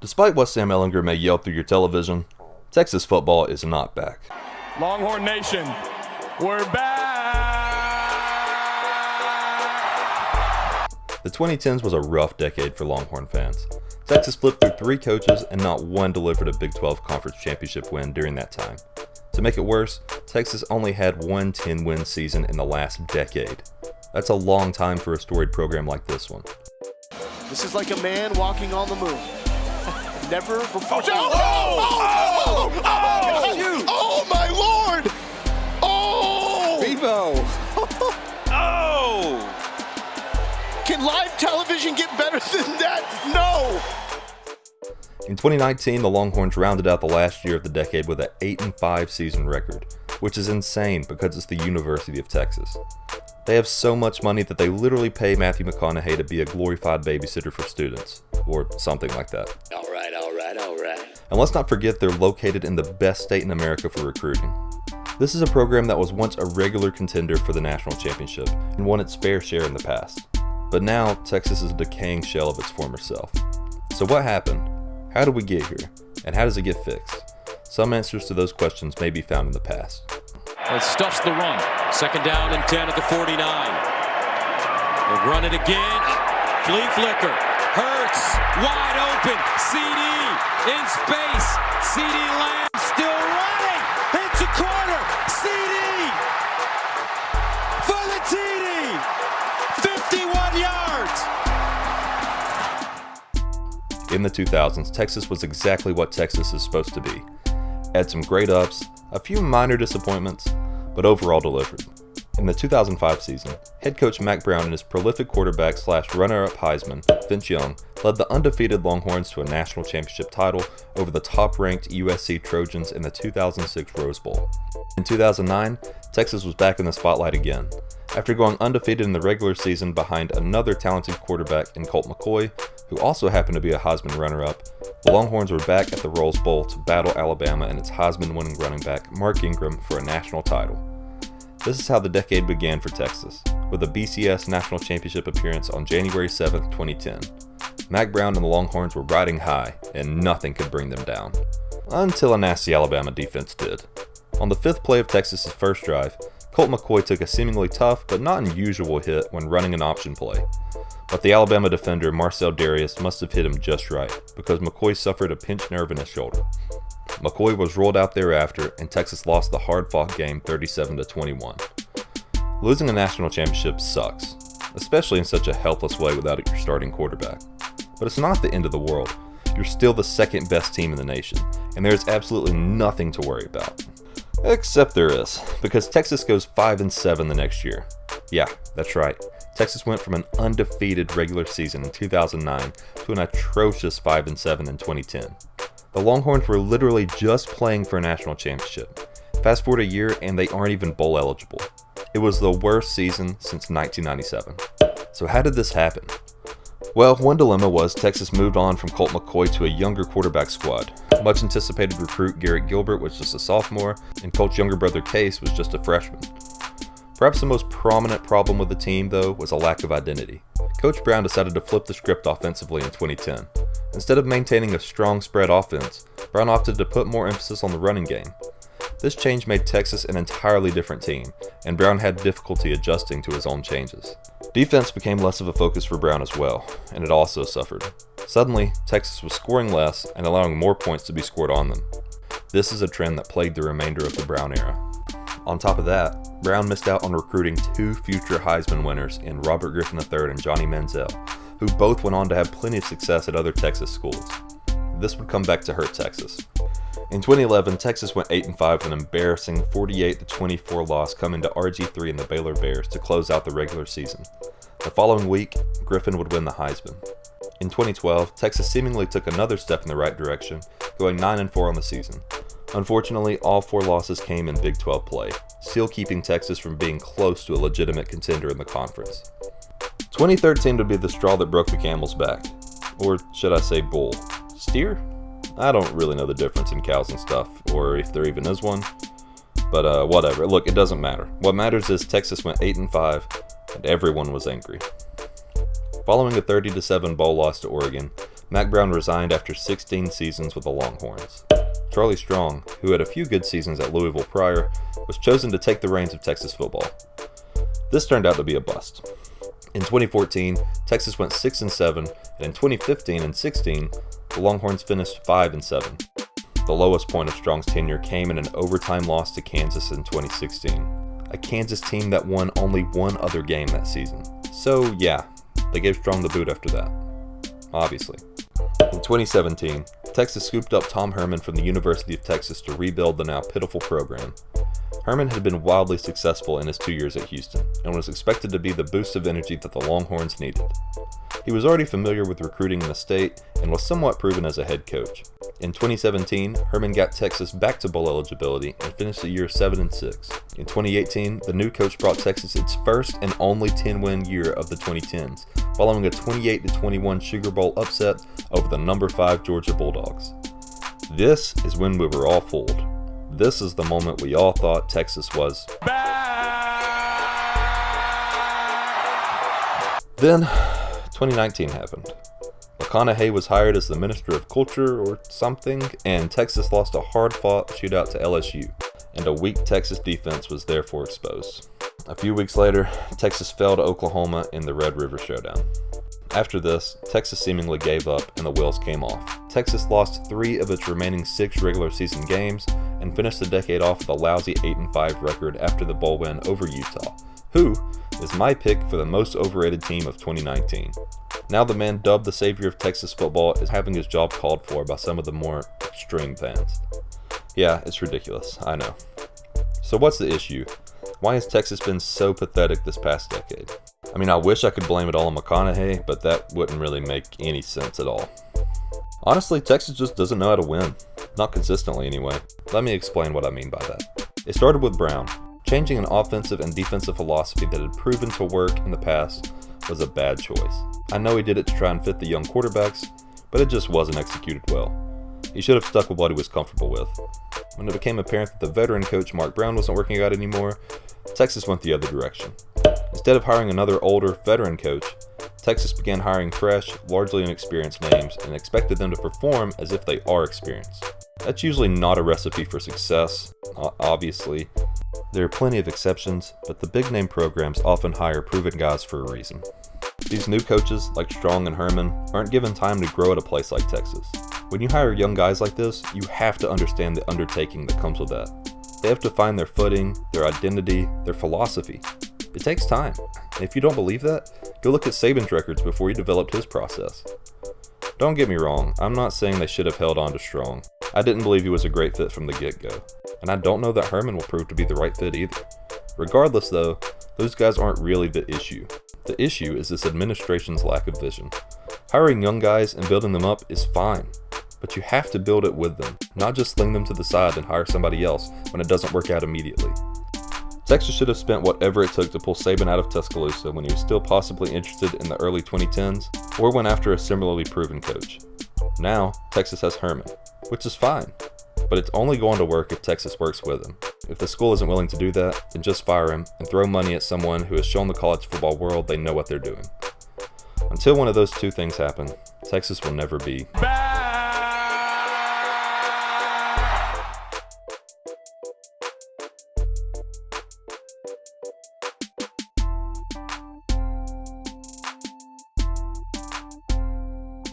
Despite what Sam Ellinger may yell through your television, Texas football is not back. Longhorn Nation, we're back! The 2010s was a rough decade for Longhorn fans. Texas flipped through 3 coaches and not one delivered a Big 12 Conference Championship win during that time. To make it worse, Texas only had one 10-win season in the last decade. That's a long time for a storied program like this one. This is like a man walking on the moon. Never before. Oh my Lord! Oh! Bevo! Oh! Can live television get better than that? No! In 2019, the Longhorns rounded out the last year of the decade with an 8-5 season record, which is insane because it's the University of Texas. They have so much money that they literally pay Matthew McConaughey to be a glorified babysitter for students, or something like that. All right. And let's not forget they're located in the best state in America for recruiting. This is a program that was once a regular contender for the national championship and won its fair share in the past. But now, Texas is a decaying shell of its former self. So what happened? How did we get here? And how does it get fixed? Some answers to those questions may be found in the past. It stuffs the run. 2nd down and 10 at the 49. They run it again. Flea flicker. Hurts. Wide open. CD in space. CD Lamb still running. Into corner. CD for the TD. 51 yards. In the 2000s, Texas was exactly what Texas is supposed to be. Had some great ups, a few minor disappointments, but overall delivered. In the 2005 season, head coach Mack Brown and his prolific quarterback / runner-up Heisman, Vince Young, led the undefeated Longhorns to a national championship title over the top-ranked USC Trojans in the 2006 Rose Bowl. In 2009, Texas was back in the spotlight again. After going undefeated in the regular season behind another talented quarterback in Colt McCoy, who also happened to be a Heisman runner-up, the Longhorns were back at the Rose Bowl to battle Alabama and its Heisman-winning running back Mark Ingram for a national title. This is how the decade began for Texas, with a BCS national championship appearance on January 7, 2010. Mack Brown and the Longhorns were riding high, and nothing could bring them down. Until a nasty Alabama defense did. On the 5th play of Texas's first drive, Colt McCoy took a seemingly tough but not unusual hit when running an option play. But the Alabama defender Marcel Darius must have hit him just right, because McCoy suffered a pinched nerve in his shoulder. McCoy was rolled out thereafter, and Texas lost the hard-fought game 37-21. Losing a national championship sucks, especially in such a helpless way without your starting quarterback. But it's not the end of the world. You're still the 2nd best team in the nation, and there is absolutely nothing to worry about. Except there is, because Texas goes 5-7 the next year. Yeah, that's right. Texas went from an undefeated regular season in 2009 to an atrocious 5-7 in 2010. The Longhorns were literally just playing for a national championship. Fast forward a year and they aren't even bowl eligible. It was the worst season since 1997. So how did this happen? Well, one dilemma was Texas moved on from Colt McCoy to a younger quarterback squad. Much anticipated recruit Garrett Gilbert was just a sophomore, and Colt's younger brother Case was just a freshman. Perhaps the most prominent problem with the team, though, was a lack of identity. Coach Brown decided to flip the script offensively in 2010. Instead of maintaining a strong spread offense, Brown opted to put more emphasis on the running game. This change made Texas an entirely different team, and Brown had difficulty adjusting to his own changes. Defense became less of a focus for Brown as well, and it also suffered. Suddenly, Texas was scoring less and allowing more points to be scored on them. This is a trend that plagued the remainder of the Brown era. On top of that, Brown missed out on recruiting 2 future Heisman winners in Robert Griffin III and Johnny Manziel, who both went on to have plenty of success at other Texas schools. This would come back to hurt Texas. In 2011, Texas went 8-5 with an embarrassing 48-24 loss coming to RG3 and the Baylor Bears to close out the regular season. The following week, Griffin would win the Heisman. In 2012, Texas seemingly took another step in the right direction, going 9-4 on the season. Unfortunately, all 4 losses came in Big 12 play, still keeping Texas from being close to a legitimate contender in the conference. 2013 would be the straw that broke the camel's back. Or should I say bull? Steer? I don't really know the difference in cows and stuff, or if there even is one. But whatever. Look, it doesn't matter. What matters is Texas went 8-5, and everyone was angry. Following a 30-7 bowl loss to Oregon, Mack Brown resigned after 16 seasons with the Longhorns. Charlie Strong, who had a few good seasons at Louisville prior, was chosen to take the reins of Texas football. This turned out to be a bust. In 2014, Texas went 6-7, and in 2015 and 16, the Longhorns finished 5-7. The lowest point of Strong's tenure came in an overtime loss to Kansas in 2016, a Kansas team that won only one other game that season. So yeah, they gave Strong the boot after that, obviously. In 2017, Texas scooped up Tom Herman from the University of Texas to rebuild the now pitiful program. Herman had been wildly successful in his 2 years at Houston and was expected to be the boost of energy that the Longhorns needed. He was already familiar with recruiting in the state and was somewhat proven as a head coach. In 2017, Herman got Texas back to bowl eligibility and finished the year 7-6. In 2018, the new coach brought Texas its first and only 10-win year of the 2010s, following a 28-21 Sugar Bowl upset over the number 5 Georgia Bulldogs. This is when we were all fooled. This is the moment we all thought Texas was back. Then, 2019 happened. McConaughey was hired as the Minister of Culture or something, and Texas lost a hard-fought shootout to LSU, and a weak Texas defense was therefore exposed. A few weeks later, Texas fell to Oklahoma in the Red River Showdown. After this, Texas seemingly gave up and the wheels came off. Texas lost 3 of its remaining 6 regular season games and finished the decade off with a lousy 8-5 record after the bowl win over Utah, who is my pick for the most overrated team of 2019. Now the man dubbed the savior of Texas football is having his job called for by some of the more extreme fans. Yeah, it's ridiculous, I know. So what's the issue? Why has Texas been so pathetic this past decade? I mean, I wish I could blame it all on McConaughey, but that wouldn't really make any sense at all. Honestly, Texas just doesn't know how to win. Not consistently, anyway. Let me explain what I mean by that. It started with Brown. Changing an offensive and defensive philosophy that had proven to work in the past was a bad choice. I know he did it to try and fit the young quarterbacks, but it just wasn't executed well. He should have stuck with what he was comfortable with. When it became apparent that the veteran coach Mark Brown wasn't working out anymore, Texas went the other direction. Instead of hiring another older, veteran coach, Texas began hiring fresh, largely inexperienced names and expected them to perform as if they are experienced. That's usually not a recipe for success, obviously. There are plenty of exceptions, but the big-name programs often hire proven guys for a reason. These new coaches, like Strong and Herman, aren't given time to grow at a place like Texas. When you hire young guys like this, you have to understand the undertaking that comes with that. They have to find their footing, their identity, their philosophy. It takes time, and if you don't believe that, go look at Saban's records before he developed his process. Don't get me wrong, I'm not saying they should have held on to Strong. I didn't believe he was a great fit from the get-go, and I don't know that Herman will prove to be the right fit either. Regardless though, those guys aren't really the issue. The issue is this administration's lack of vision. Hiring young guys and building them up is fine, but you have to build it with them, not just sling them to the side and hire somebody else when it doesn't work out immediately. Texas should have spent whatever it took to pull Saban out of Tuscaloosa when he was still possibly interested in the early 2010s, or went after a similarly proven coach. Now, Texas has Herman, which is fine, but it's only going to work if Texas works with him. If the school isn't willing to do that, then just fire him and throw money at someone who has shown the college football world they know what they're doing. Until one of those two things happen, Texas will never be back.